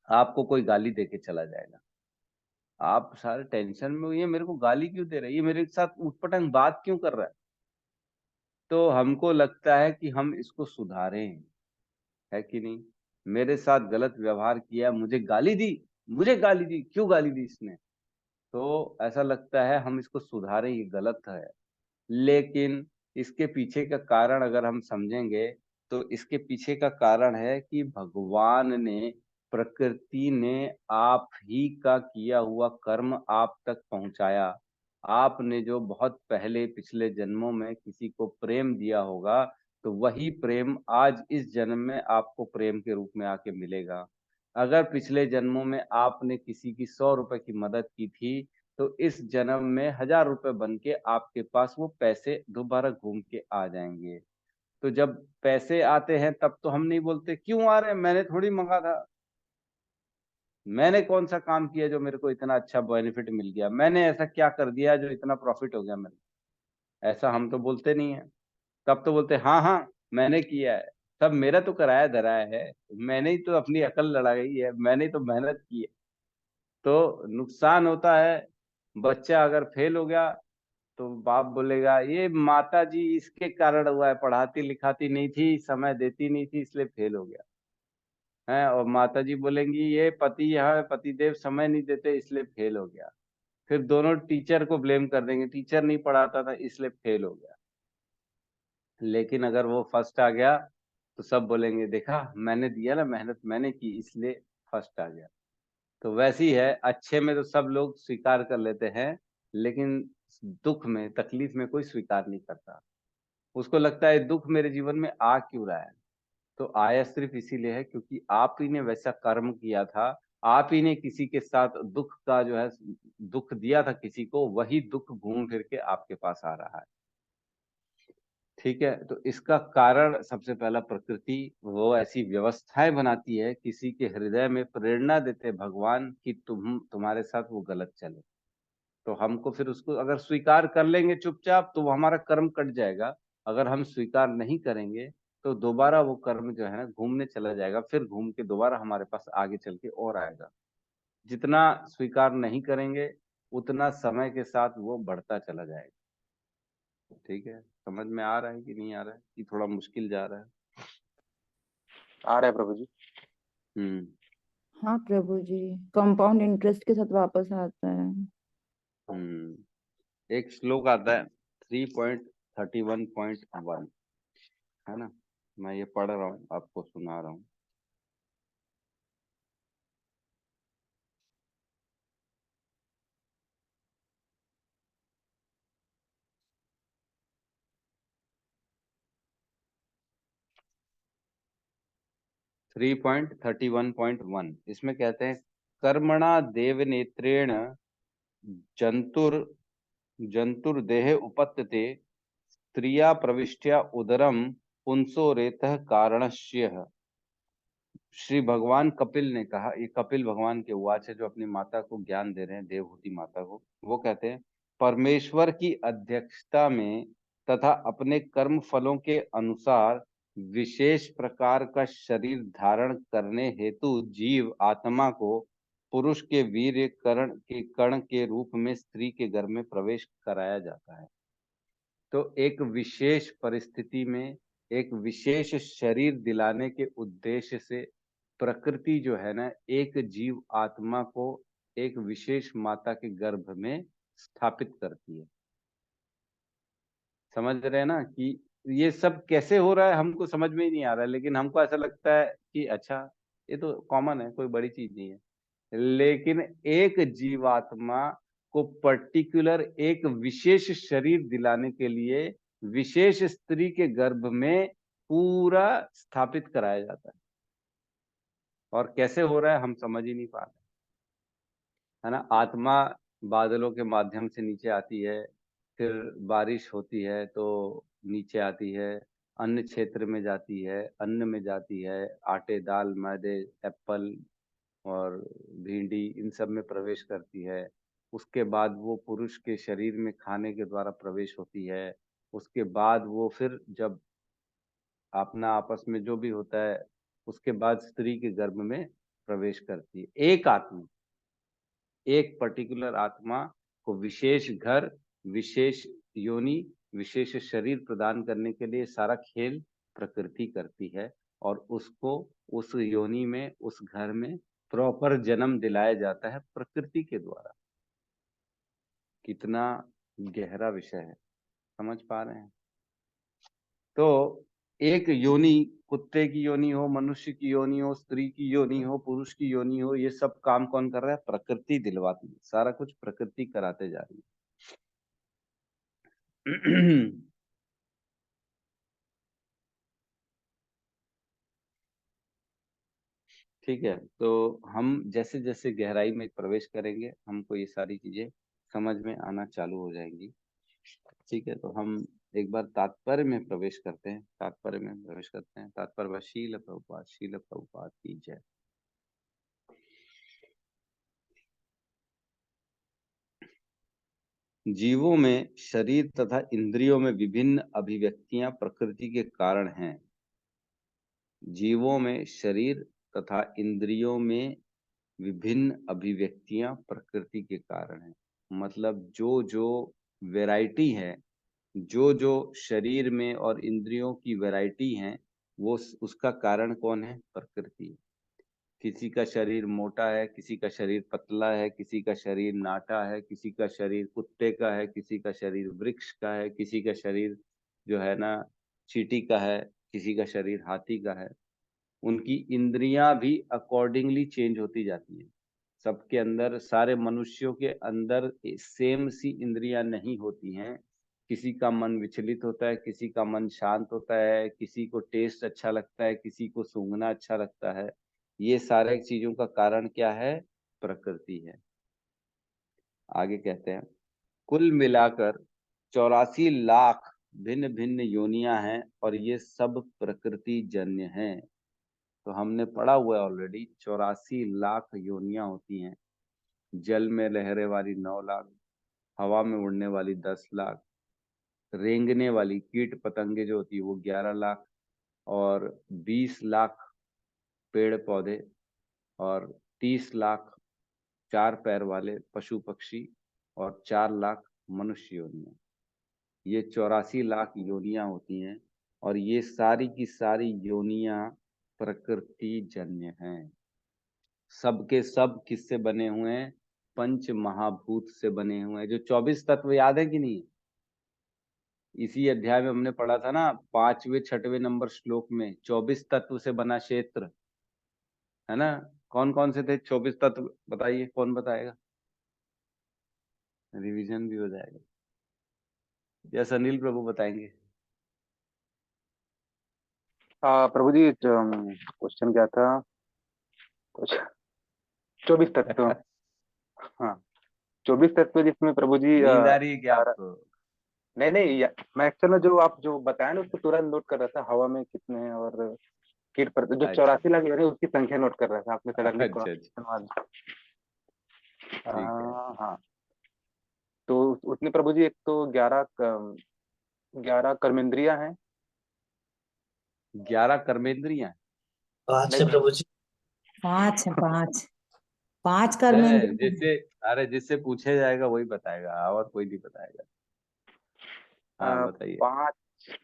आपको कोई गाली दे के चला जाएगा, आप सारे टेंशन में, ये मेरे को गाली क्यों दे रहा है, ये मेरे साथ उटपटांग बात क्यों कर रहा है, तो हमको लगता है कि हम इसको सुधारें, है कि नहीं। मेरे साथ गलत व्यवहार किया, मुझे गाली दी, मुझे गाली दी, क्यों गाली दी इसने, तो ऐसा लगता है हम इसको सुधारें, ये गलत है। लेकिन इसके पीछे का कारण अगर हम समझेंगे, तो इसके पीछे का कारण है कि भगवान ने, प्रकृति ने आप ही का किया हुआ कर्म आप तक पहुंचाया, आपने जो बहुत पहले पिछले जन्मों में किसी को प्रेम दिया होगा, तो वही प्रेम आज इस जन्म में आपको प्रेम के रूप में आके मिलेगा। अगर पिछले जन्मों में आपने किसी की 100 रुपए की मदद की थी, तो इस जन्म में 1000 रुपए बन के आपके पास वो पैसे दोबारा घूम के आ जाएंगे। तो जब पैसे आते हैं तब तो हम नहीं बोलते क्यों आ रहे हैं, मैंने थोड़ी मंगा था, मैंने कौन सा काम किया जो मेरे को इतना अच्छा बेनिफिट मिल गया, मैंने ऐसा क्या कर दिया जो इतना प्रॉफिट हो गया मेरे, ऐसा हम तो बोलते नहीं है। तब तो बोलते हाँ हाँ मैंने किया है, सब मेरा तो कराया धराया है, मैंने ही तो अपनी अकल लड़ाई है, मैंने ही तो मेहनत की है। तो नुकसान होता है, बच्चा अगर फेल हो गया तो बाप बोलेगा ये माता जी इसके कारण हुआ है, पढ़ाती लिखाती नहीं थी, समय देती नहीं थी, इसलिए फेल हो गया है। और माता जी बोलेंगी ये पति यहाँ पति देव समय नहीं देते इसलिए फेल हो गया। फिर दोनों टीचर को ब्लेम कर देंगे, टीचर नहीं पढ़ाता था इसलिए फेल हो गया। लेकिन अगर वो फर्स्ट आ गया तो सब बोलेंगे देखा मैंने दिया ना, मेहनत मैंने की इसलिए फर्स्ट आ गया। तो वैसी है, अच्छे में तो सब लोग स्वीकार कर लेते हैं, लेकिन दुख में तकलीफ में कोई स्वीकार नहीं करता। उसको लगता है दुख मेरे जीवन में आ क्यों रहा है, तो आया सिर्फ इसीलिए है क्योंकि आप ही ने वैसा कर्म किया था, आप ही ने किसी के साथ दुख का जो है दुख दिया था किसी को, वही दुख घूम फिर के आपके पास आ रहा है। ठीक है, तो इसका कारण सबसे पहला प्रकृति वो ऐसी व्यवस्थाएं बनाती है, किसी के हृदय में प्रेरणा देते भगवान कि तुम्हारे साथ वो गलत चले। तो हमको फिर उसको अगर स्वीकार कर लेंगे चुपचाप तो वो हमारा कर्म कट जाएगा, अगर हम स्वीकार नहीं करेंगे तो दोबारा वो कर्म जो है ना घूमने चला जाएगा, फिर घूम के दोबारा हमारे पास आगे चल के और आएगा। जितना स्वीकार नहीं करेंगे उतना समय के साथ वो बढ़ता चला जाएगा। ठीक है, समझ में आ रहा है कि नहीं आ रहा है, कि थोड़ा मुश्किल जा रहा है? आ रहा है प्रभु जी। हम्म। हाँ प्रभु जी, कंपाउंड इंटरेस्ट के साथ वापस आता है। एक श्लोक आता है 3.31.1, है ना, मैं ये पढ़ रहा हूँ आपको सुना रहा हूँ। थ्री पॉइंट 31.1 इसमें कहते हैं कर्मणा देव नेत्रेण जंतुर जंतुर्देह उपत्यते स्त्रिया प्रविष्ट्या उदरम पुंसो रेतः कारणस्य। श्री भगवान कपिल ने कहा, ये कपिल भगवान के वाच है जो अपनी माता को ज्ञान दे रहे हैं, देवहूति माता को। वो कहते हैं परमेश्वर की अध्यक्षता में तथा अपने कर्म फलों के अनुसार विशेष प्रकार का शरीर धारण करने हेतु जीव आत्मा को पुरुष के वीर्य कण के रूप में स्त्री के गर्भ में प्रवेश कराया जाता है। तो एक विशेष परिस्थिति में एक विशेष शरीर दिलाने के उद्देश्य से प्रकृति जो है ना एक जीव आत्मा को एक विशेष माता के गर्भ में स्थापित करती है। समझ रहे हैं ना कि ये सब कैसे हो रहा है, हमको समझ में ही नहीं आ रहा है, लेकिन हमको ऐसा लगता है कि अच्छा ये तो कॉमन है, कोई बड़ी चीज नहीं है। लेकिन एक जीवात्मा को पर्टिकुलर एक विशेष शरीर दिलाने के लिए विशेष स्त्री के गर्भ में पूरा स्थापित कराया जाता है, और कैसे हो रहा है हम समझ ही नहीं पा रहे, है ना। आत्मा बादलों के माध्यम से नीचे आती है, फिर बारिश होती है तो नीचे आती है, अन्न क्षेत्र में जाती है, अन्न में जाती है, आटे दाल मैदे एप्पल और भिंडी इन सब में प्रवेश करती है। उसके बाद वो पुरुष के शरीर में खाने के द्वारा प्रवेश होती है। उसके बाद वो फिर जब अपना आपस में जो भी होता है उसके बाद स्त्री के गर्भ में प्रवेश करती है। एक आत्मा, एक पर्टिकुलर आत्मा को विशेष घर, विशेष योनि, विशेष शरीर प्रदान करने के लिए सारा खेल प्रकृति करती है, और उसको उस योनि में उस घर में प्रॉपर जन्म दिलाया जाता है प्रकृति के द्वारा। कितना गहरा विषय है, समझ पा रहे हैं? तो एक योनि, कुत्ते की योनि हो, मनुष्य की योनि हो, स्त्री की योनि हो, पुरुष की योनि हो, ये सब काम कौन कर रहा है? प्रकृति दिलवाती है, सारा कुछ प्रकृति कराते जा रही है। ठीक है, तो हम जैसे जैसे गहराई में प्रवेश करेंगे हमको ये सारी चीजें समझ में आना चालू हो जाएंगी। ठीक है, तो हम एक बार तात्पर्य में प्रवेश करते हैं। तात्पर्य शील प्रभुपाद की जय। जीवों में शरीर तथा इंद्रियों में विभिन्न अभिव्यक्तियां प्रकृति के कारण हैं। जीवों में शरीर तथा इंद्रियों में विभिन्न अभिव्यक्तियां प्रकृति के कारण हैं। मतलब जो जो वैरायटी है, जो जो शरीर में और इंद्रियों की वैरायटी है, वो उसका कारण कौन है? प्रकृति। किसी का शरीर मोटा है, किसी का शरीर पतला है, किसी का शरीर नाटा है, किसी का शरीर कुत्ते का है, किसी का शरीर वृक्ष का है, किसी का शरीर जो है ना चींटी का है, किसी का शरीर हाथी का है। उनकी इंद्रियां भी अकॉर्डिंगली चेंज होती जाती है। सबके अंदर, सारे मनुष्यों के अंदर सेम सी इंद्रियां नहीं होती हैं। किसी का मन विचलित होता है, किसी का मन शांत होता है, किसी को टेस्ट अच्छा लगता है, किसी को सूंघना अच्छा लगता है। ये सारे चीजों का कारण क्या है? प्रकृति है। आगे कहते हैं, कुल मिलाकर 84 लाख भिन्न भिन्न योनियां हैं और ये सब प्रकृति जन्य हैं। तो हमने पढ़ा हुआ है ऑलरेडी, 84 लाख योनियां होती हैं। जल में लहरे वाली 9 लाख, हवा में उड़ने वाली 10 लाख, रेंगने वाली कीट पतंगे जो होती है वो 11 लाख, और 20 लाख पेड़ पौधे, और 30 लाख 4 पैर वाले पशु पक्षी, और 4 लाख मनुष्य योनियां। ये 84 लाख योनियां होती हैं और ये सारी की सारी योनियां प्रकृति जन्य हैं। सबके सब किससे बने हुए हैं? पंच महाभूत से बने हुए हैं। जो 24 तत्व याद है कि नहीं? इसी अध्याय में हमने पढ़ा था ना, 5वें 6वें नंबर श्लोक में, 24 तत्व से बना क्षेत्र है ना। कौन कौन से थे 24 तत्व? बताइए, कौन बताएगा? रिवीजन भी हो जाएगा। यस, अनिल प्रभु बताएंगे। प्रभु जी, क्वेश्चन क्या था? कुछ 24 तत्व। हाँ, 24 तत्व जिसमें प्रभु जी नींद आ रही है क्या सारा- आपको? नहीं नहीं, मैं एक्चुअल में जो आप जो बताया ना उसको तुरंत नोट कर रहा था, हवा में कितने हैं और कीट पर जो अच्छा 84 लाख यानी उसकी संख्या नोट कर रहा था। आपने सडनली अच्छा अच्छा, ठीक है। हाँ, तो उसमें प्रभु जी एक तो 11 कर्मेंद्रियां हैं। 11 कर्मेंद्रियां? 5 नहीं है प्रभु जी। 5 नहीं, कर्मेंद्रिय जिससे, अरे जिससे पूछे जाएगा वही बताएगा, और कोई नहीं बताएगा। हाँ बताइए। 5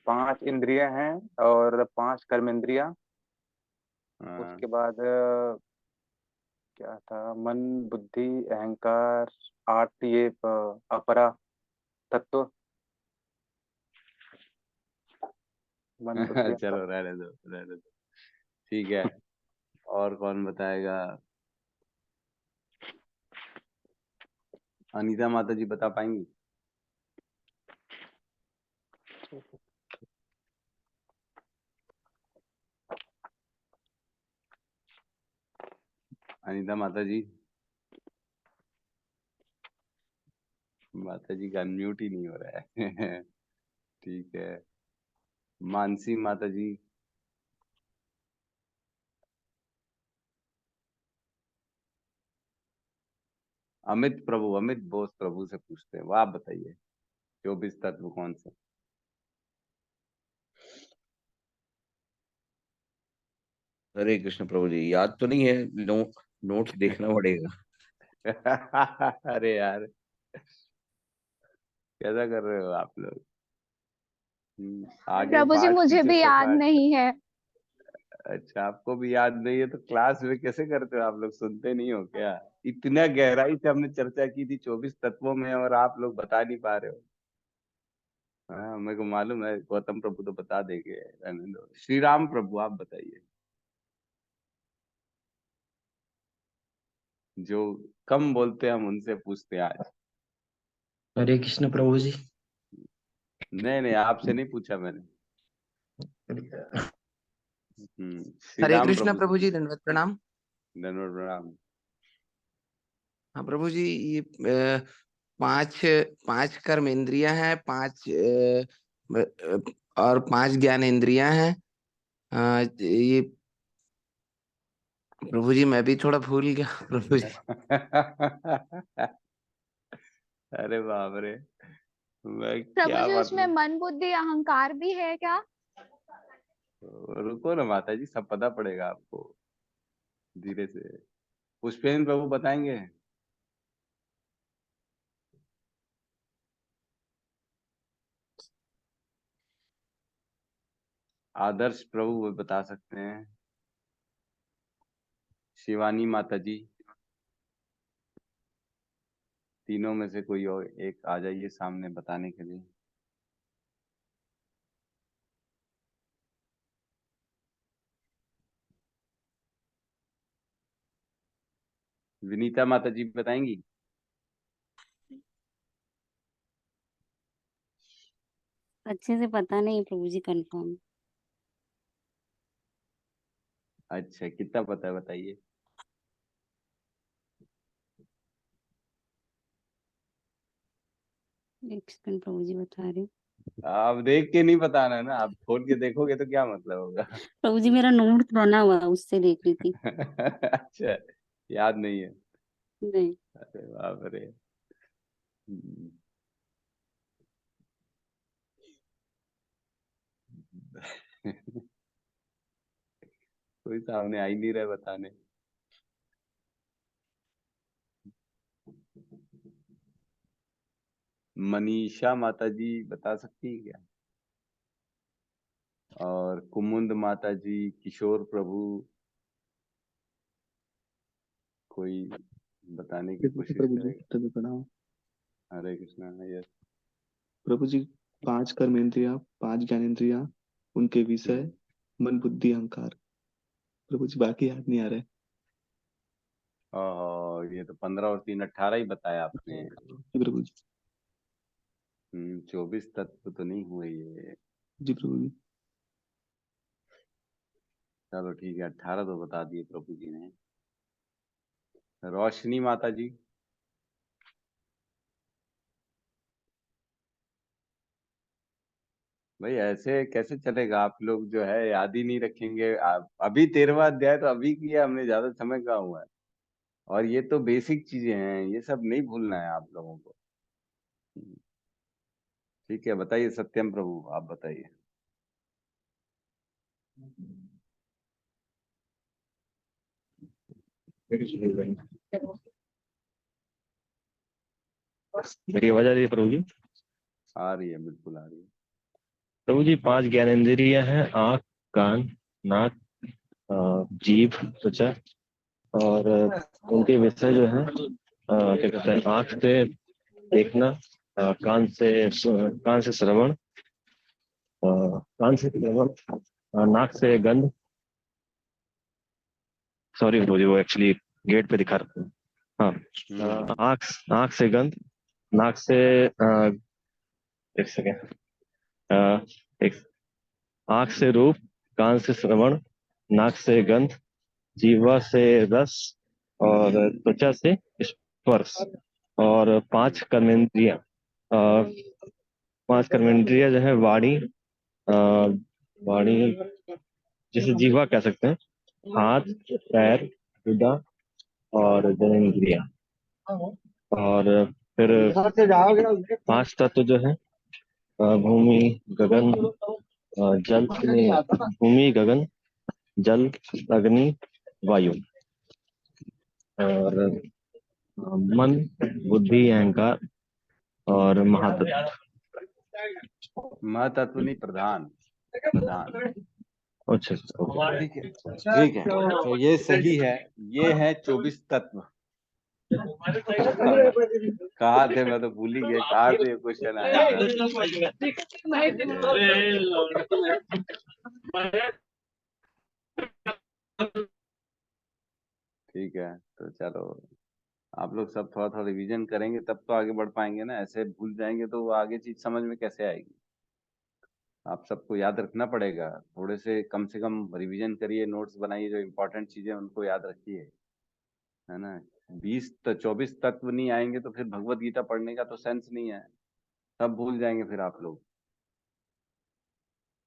5 इंद्रियां हैं और 5 कर्मेंद्रियां। हाँ। उसके बाद क्या था? मन, बुद्धि, अहंकार, 8 ये अपरा तत्व। मन, बुद्धि, अहंकार। चलो रहने दो रहने दो, ठीक है। और कौन बताएगा? अनीता माता जी बता पाएंगी? अनीता माता जी, माता जी का अनम्यूट ही नहीं हो रहा है। ठीक है। मानसी माता जी। अमित प्रभु, अमित बोस प्रभु से पूछते हैं, वो आप बताइए 24 तत्व कौन से? हरे कृष्ण प्रभु जी, याद तो नहीं है। नोट्स देखना पड़ेगा। अरे यार, कैसा कर रहे हो आप लोग? आगे प्रभु जी 5 मुझे पीछे भी याद 7 8। नहीं है। अच्छा, आपको भी याद नहीं है तो क्लास में कैसे करते हो आप लोग? सुनते नहीं हो क्या? इतना गहराई से हमने चर्चा की थी 24 तत्वों में और आप लोग बता नहीं पा रहे हो। हाँ, मेरे को मालूम है, गौतम प्रभु तो बता देंगे, रहने दो। श्री राम प्रभु आप बताइए, जो कम बोलते हैं हम उनसे पूछते हैं आज। हरे कृष्ण प्रभु जी। नहीं नहीं, आपसे नहीं पूछा मैंने। श्री हरे राम कृष्णा प्रभु प्रभु से जी, दंडवत प्रणाम। धन्यवाद प्रणाम। हाँ प्रभु जी, ये पांच पांच कर्म इंद्रियां हैं, और पांच ज्ञान इंद्रियां हैं। ये प्रभु जी मैं भी थोड़ा भूल गया प्रभु जी। अरे बाप रे, मैं प्रभु क्या जी उसमें मतलब। मन बुद्धि अहंकार भी है क्या? रुको ना माता जी, सब पता पड़ेगा आपको धीरे से। पुष्पेंद्र प्रभु बताएंगे। आदर्श प्रभु बता सकते हैं। शिवानी माता जी, तीनों में से कोई और एक आ जाइए सामने बताने के लिए। विनीता माता जी बताएंगी। अच्छे से पता नहीं प्रभु जी, कंफर्म। अच्छा, कितना पता है बताइए। एक सेकंड प्रभु जी बता रहे। आप देख के नहीं बताना है ना, आप खोल के देखोगे तो क्या मतलब होगा। प्रभु जी मेरा नोट बना हुआ है, उससे देख रही थी। अच्छा, याद नहीं है। नहीं। अरे बाप रे। हम्म। कोई सामने आ ही नहीं रहा है बताने। मनीषा माता जी बता सकती है क्या? और कुमुंद माता जी, किशोर प्रभु, कोई बताने की कोशिश प्रभु जी करेगा। तभी प्रणाम। हरे कृष्णा। यस। प्रभु जी, पांच कर्म इंद्रिया, पांच ज्ञान इंद्रिया, उनके विषय मन बुद्धि अहंकार। प्रभु जी बाकी याद नहीं आ रहा है। ओह, ये तो 15 और 3 18 ही बताया आपने। जी प्रभु जी। 24 तत्व तो नहीं हुए ये। जी प्रभु जी। चलो ठीक है, 18 तो बता दिए प्रभु जी ने। रोशनी माता जी। भाई ऐसे कैसे चलेगा, आप लोग जो है याद ही नहीं रखेंगे। आप अभी 13वां अध्याय तो अभी किया हमने, ज्यादा समय कहाँ हुआ है। और ये तो बेसिक चीजें हैं, ये सब नहीं भूलना है आप लोगों को। ठीक है, बताइए सत्यम प्रभु, आप बताइए। मेरी आवाज आ रही है प्रभु जी? आ रही है, बिल्कुल आ रही है। प्रभु जी, पांच ज्ञानेंद्रिय हैं: आँख, कान, नाक, जीभ, त्वचा। और उनके विषय जो है क्या कहते हैं, आँख से देखना, कान से श्रवण, नाक से गंध। सॉरी प्रभु जी, वो एक्चुअली गेट पे दिखा रहा था। हाँ, आँख आँख से गंध, नाक से एक सेकेंड, एक आँख से रूप, कान से श्रवण, नाक से गंध, जीवा से रस, और त्वचा से स्पर्श। और पांच कर्मेंद्रिय जो है: वाणी जैसे जीवा कह सकते हैं, हाथ, पैर, हृदय, और जननेंद्रिय। और फिर पांच तत्व जो है: भूमि, गगन, जल नहीं, भूमि, गगन, जल, अग्नि, वायु। और मन, बुद्धि, अहंकार, और महातत्व। महातत्व नहीं, प्रधान। प्रधान। अच्छा। ठीक है, ठीक है, तो ये सही है। ये है 24 तत्व। कहा थे, मैं तो भूल ही गया कहा से ये क्वेश्चन आया था। ठीक है, तो चलो, आप लोग सब थोड़ा थोड़ा रिवीजन करेंगे तब तो आगे बढ़ पाएंगे ना। ऐसे भूल जाएंगे तो वो आगे चीज समझ में कैसे आएगी। आप सबको याद रखना पड़ेगा। थोड़े से कम रिवीजन करिए, नोट्स बनाइए, जो इम्पोर्टेंट चीजें उनको याद रखिए, है ना। 24 तत्व नहीं आएंगे तो फिर भगवत गीता पढ़ने का तो सेंस नहीं है, सब भूल जाएंगे फिर आप लोग।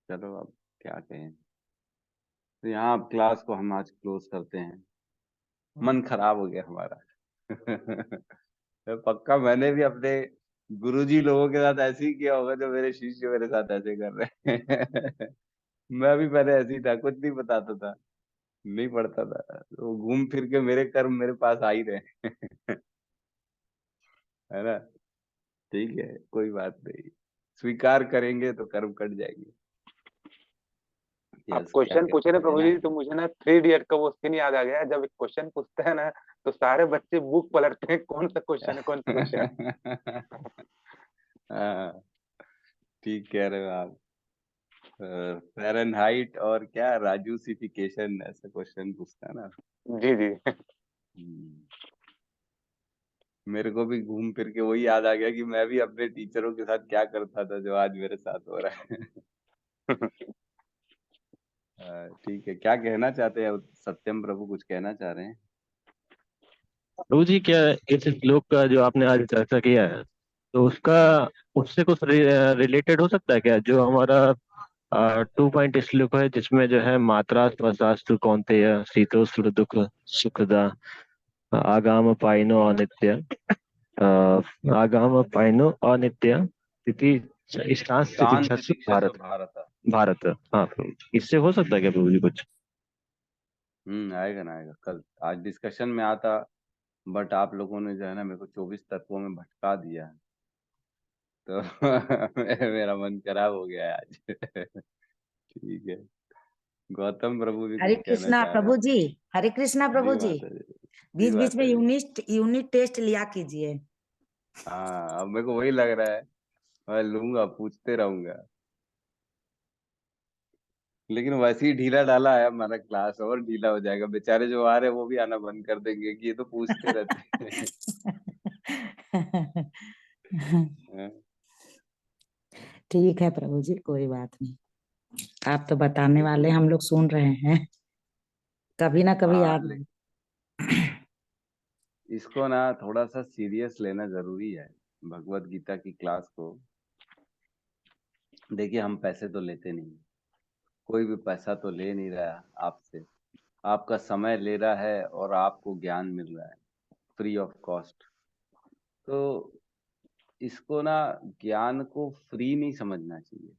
चलो अब क्या कहें, तो यहाँ अब क्लास को हम आज क्लोज करते हैं। मन खराब हो गया हमारा। तो पक्का मैंने भी अपने गुरुजी लोगों के साथ ऐसे ही किया होगा जो मेरे शिष्य मेरे साथ ऐसे कर रहे हैं। मैं भी पहले ऐसे ही था, कुछ नहीं बताता था, नहीं पढ़ता था, तो घूम फिर के मेरे कर्म मेरे पास आ ही रहे। है ना। ठीक है, कोई बात नहीं, स्वीकार करेंगे तो कर्म कट जाएंगे। आप यस, क्या क्वेश्चन पूछे कहते ना हैं प्रभु ना। जी, तो मुझे ना 3 इडियट का वो सीन याद आ गया। जब एक क्वेश्चन पूछता है ना, तो सारे बच्चे बुक पलटते हैं, कौन सा क्वेश्चन है, कौन सा क्वेश्चन है। हाँ, ठीक कह रहे हो आप। फ़ारेनहाइट और क्या राजूसिफिकेशन ऐसा क्वेश्चन पूछता है ना। जी जी। हम्म, मेरे को भी घूम फिर के वही याद आ गया कि मैं भी अपने टीचरों के साथ क्या करता था जो आज मेरे साथ हो रहा है। ठीक है, क्या कहना चाहते हैं सत्यम प्रभु, कुछ कहना चाह रहे हैं। प्रभु जी, क्या इस श्लोक का जो आपने आज चर्चा किया है, तो उसका उससे कुछ रिलेटेड हो सकता है क्या, जो हमारा 2 पॉइंट श्लोक है, जिसमें जो है मात्रा स्वशास्त्र कौन्तेय शीतोष्ण दुख सुखदा आगाम पाइनो अनित्य, आगाम पाइनो अनित्य स्थिति स्थान स्थिति शांति छत्सु दीक्षा भारत। भारत। भारत, हाँ प्रभु जी। इससे हो सकता है क्या प्रभु जी कुछ? आएगा ना, आएगा कल, आज डिस्कशन में आता, बट आप लोगों ने जो है ना मेरे को 24 तत्वों में भटका दिया, तो मेरा मन खराब हो गया है आज। ठीक है, गौतम प्रभु भी हरे कुछ कहना कृष्णा चाह रहे प्रभु थे। जी। हरे कृष्णा जी प्रभु जी। माता जी। जी बीच बीच में माता जी। यूनिट टेस्ट लिया कीजिए। हाँ, अब मेरे को वही लग रहा है, मैं लूंगा, पूछते रहूंगा। लेकिन वैसे ही ढीला डाला है हमारा क्लास, और ढीला हो जाएगा, बेचारे जो आ रहे हैं वो भी आना बंद कर देंगे कि ये तो पूछते रहते हैं। हाँ, ठीक है प्रभु जी, कोई बात नहीं। आप तो बताने देखो, वाले, हम लोग सुन रहे हैं, कभी ना कभी हाँ, आप। इसको ना थोड़ा सा सीरियस लेना जरूरी है, भगवत गीता की क्लास को। देखिए, हम पैसे तो लेते नहीं, कोई भी पैसा तो ले नहीं रहा आपसे, आपका समय ले रहा है और आपको ज्ञान मिल रहा है फ्री ऑफ कॉस्ट। तो इसको ना, ज्ञान को फ्री नहीं समझना चाहिए।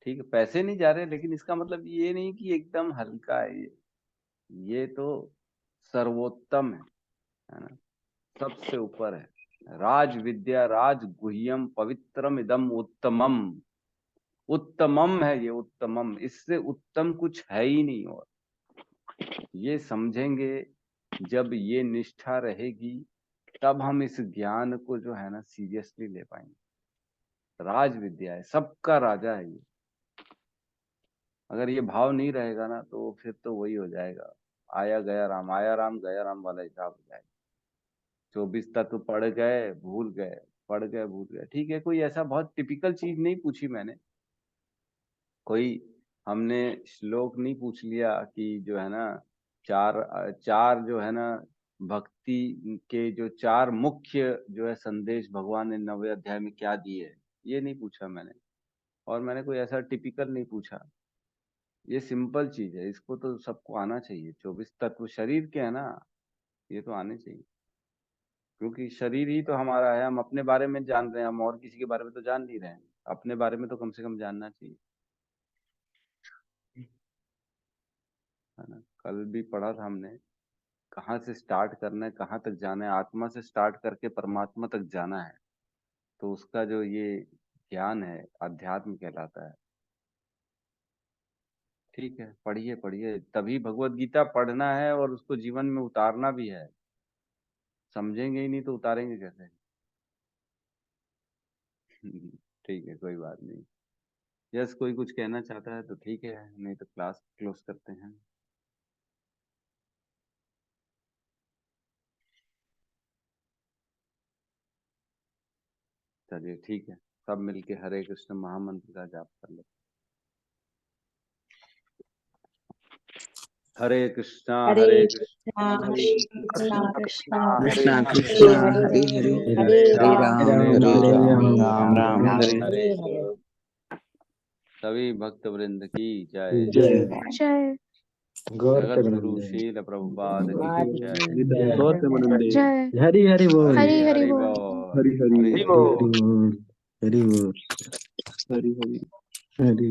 ठीक है, पैसे नहीं जा रहे, लेकिन इसका मतलब ये नहीं कि एकदम हल्का है ये तो सर्वोत्तम है ना, सबसे ऊपर है। राज विद्या राज गुह्यम पवित्रम इदम उत्तमम, उत्तमम है ये, उत्तमम, इससे उत्तम कुछ है ही नहीं। और ये समझेंगे, जब ये निष्ठा रहेगी, तब हम इस ज्ञान को जो है ना सीरियसली ले पाएंगे। राज विद्या है, सबका राजा है ये। अगर ये भाव नहीं रहेगा ना, तो फिर तो वही हो जाएगा, आया राम गया राम वाला हिसाब हो जाएगा। 24 तत्व पढ़ गए भूल गए, पढ़ गए भूल गए। ठीक है, कोई ऐसा बहुत टिपिकल चीज नहीं पूछी मैंने, कोई हमने श्लोक नहीं पूछ लिया कि जो है ना चार चार जो है ना भक्ति के जो चार मुख्य जो है संदेश भगवान ने 9वें अध्याय में क्या दिए है, ये नहीं पूछा मैंने। और मैंने कोई ऐसा टिपिकल नहीं पूछा, ये सिंपल चीज है, इसको तो सबको आना चाहिए। 24 तत्व शरीर के है ना, ये तो आने चाहिए, क्योंकि शरीर ही तो हमारा है। हम अपने बारे में जान रहे हैं, हम और किसी के बारे में तो जान नहीं रहे हैं, अपने बारे में तो कम से कम जानना चाहिए, है ना। कल भी पढ़ा था हमने, कहाँ से स्टार्ट करना है, कहाँ तक जाना है, आत्मा से स्टार्ट करके परमात्मा तक जाना है। तो उसका जो ये ज्ञान है, अध्यात्म कहलाता है। ठीक है, पढ़िए पढ़िए, तभी भगवत गीता पढ़ना है और उसको जीवन में उतारना भी है। समझेंगे ही नहीं तो उतारेंगे कैसे। ठीक है, कोई बात नहीं। यस, कोई कुछ कहना चाहता है तो ठीक है, नहीं तो क्लास क्लोज करते हैं। चलिए ठीक है। सब मिलके हरे कृष्ण महामंत्र का जाप कर ले। हरे कृष्णा हरे कृष्णा कृष्णा कृष्णा कृष्णा कृष्णा कृष्णा हरे हरे हरे हरे हरे हरे राम राम हरे हरे राम राम राम राम हरे हरे हरे। हरे। सभी भक्त वृंद की जय। जय जगत गुरु शील प्रभुपाद की जय। गौर प्रेमानंदे। जय हरि हरि बोल। हरि हरि बोल। बोल। हरि हरि हरि हरि बोल। बोल। हरि बोल। हरि हरि। हरि